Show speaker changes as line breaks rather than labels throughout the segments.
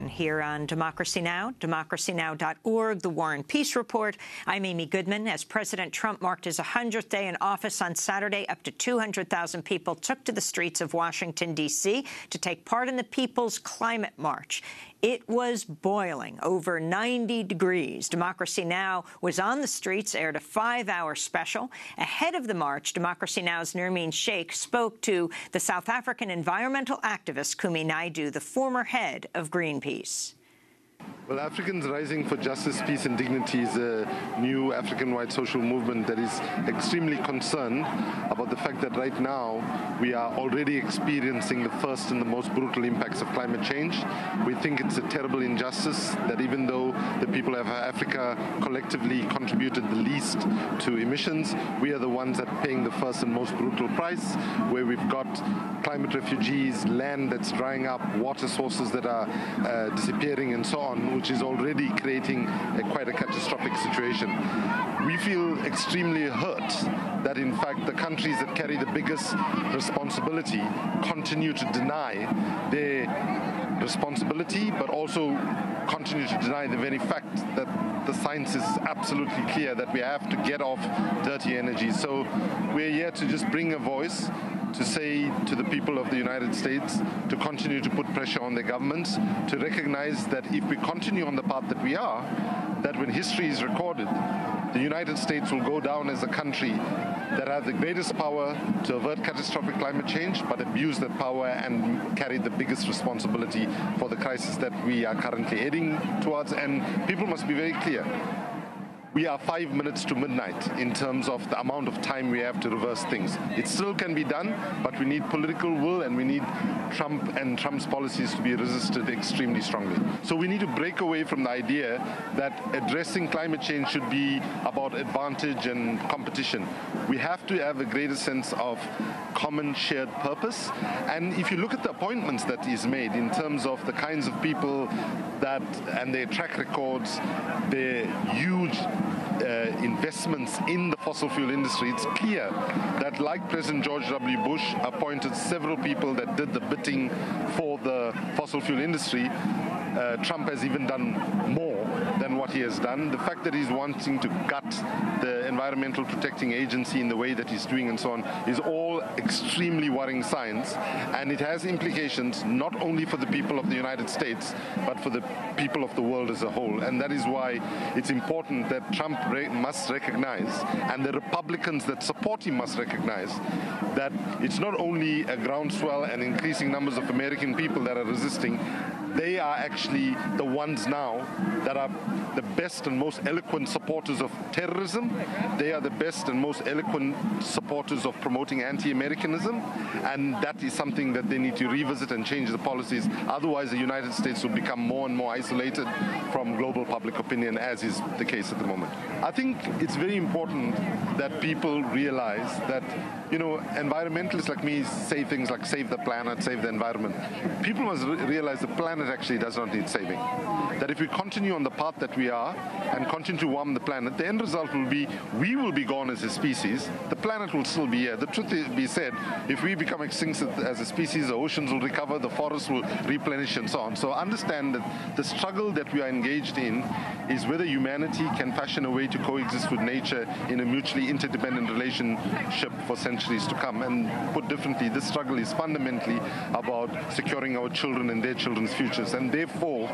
Here on Democracy Now!, democracynow.org, The War and Peace Report. I'm Amy Goodman. As President Trump marked his 100th day in office on Saturday, up to 200,000 people took to the streets of Washington, D.C. to take part in the People's Climate March. It was boiling, over 90 degrees. Democracy Now! Was on the streets, aired a 5-hour special. Ahead of the march, Democracy Now!'s Nermeen Sheikh spoke to the South African environmental activist Kumi Naidoo, the former head of Greenpeace.
Well, Africans Rising for Justice, Peace and Dignity is a new African-wide social movement that is extremely concerned about the fact that right now we are already experiencing the first and the most brutal impacts of climate change. We think it's a terrible injustice that even though the people of Africa collectively contributed the least to emissions, we are the ones that are paying the first and most brutal price, where we've got climate refugees, land that's drying up, water sources that are disappearing and so on, which is already creating quite a catastrophic situation. We feel extremely hurt that, in fact, the countries that carry the biggest responsibility continue to deny their responsibility, but also continue to deny the very fact that the science is absolutely clear that we have to get off dirty energy. So we're here to just bring a voice to say to the people of the United States to continue to put pressure on their governments, to recognize that if we continue on the path that we are, that when history is recorded, the United States will go down as a country that has the greatest power to avert catastrophic climate change, but abuse that power and carry the biggest responsibility for the crisis that we are currently heading towards. And people must be very clear. We are 5 minutes to midnight in terms of the amount of time we have to reverse things. It still can be done, but we need political will and we need Trump and Trump's policies to be resisted extremely strongly. So we need to break away from the idea that addressing climate change should be about advantage and competition. We have to have a greater sense of common shared purpose. And if you look at the appointments that is made in terms of the kinds of people that and their track records, their huge investments in the fossil fuel industry, it's clear that, like President George W. Bush appointed several people that did the bidding for the fossil fuel industry, Trump has even done more than what he has done. The fact that he's wanting to gut the Environmental Protecting Agency in the way that he's doing and so on is all extremely worrying signs, and it has implications not only for the people of the United States, but for the people of the world as a whole. And that is why it's important that Trump must recognize, and the Republicans that support him must recognize, that it's not only a groundswell and increasing numbers of American people that are resisting. They are actually the ones now that are the best and most eloquent supporters of terrorism. They are the best and most eloquent supporters of promoting anti-Americanism, and that is something that they need to revisit and change the policies. Otherwise, the United States will become more and more isolated from global public opinion, as is the case at the moment. I think it's very important that people realize that, you know, environmentalists like me say things like save the planet, save the environment. People must realize the planet actually does not need saving. That if we continue on the path that we are and continue to warm the planet, the end result will be we will be gone as a species. The planet will still be here. The truth be said, if we become extinct as a species, the oceans will recover, the forests will replenish and so on. So understand that the struggle that we are engaged in is whether humanity can fashion a way to coexist with nature in a mutually interdependent relationship for centuries to come. And put differently, this struggle is fundamentally about securing our children and their children's futures. And therefore,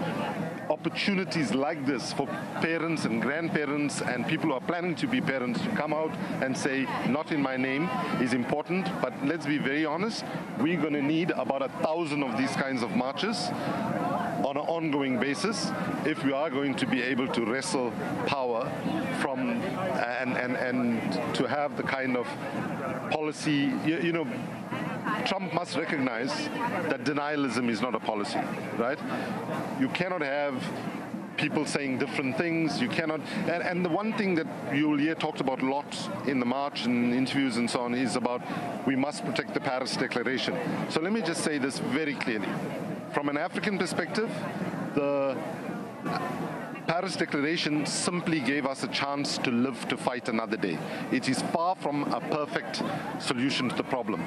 opportunities like this for parents and grandparents and people who are planning to be parents to come out and say, not in my name, is important. But let's be very honest, we're going to need about 1,000 of these kinds of marches on an ongoing basis if we are going to be able to wrestle power from and to have the kind of policy, you know, Trump must recognize that denialism is not a policy, right? You cannot have people saying different things. You cannot, and the one thing that you'll hear talked about a lot in the march and interviews and so on is about we must protect the Paris Declaration. So let me just say this very clearly. From an African perspective, the Paris Declaration simply gave us a chance to live to fight another day. It is far from a perfect solution to the problem.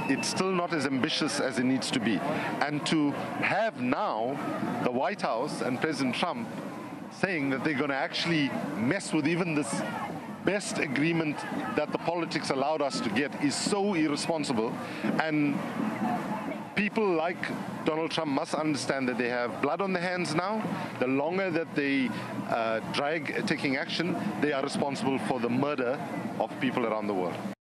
It's still not as ambitious as it needs to be. And to have now the White House and President Trump saying that they're going to actually mess with even this best agreement that the politics allowed us to get is so irresponsible. And people like Donald Trump must understand that they have blood on their hands now. The longer that they drag taking action, they are responsible for the murder of people around the world.